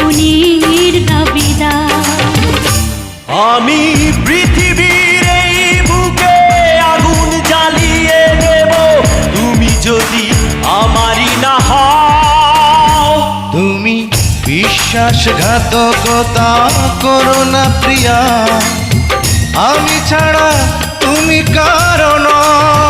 মনের দাবিদার। আমি পৃথিবীর এই বুকে আগুন জ্বালিয়ে দেব তুমি যদি আমারই না হও। তুমি বিশ্বাসঘাতকতা করো না প্রিয়া, আমি ছাড়া তুমি কারো নও।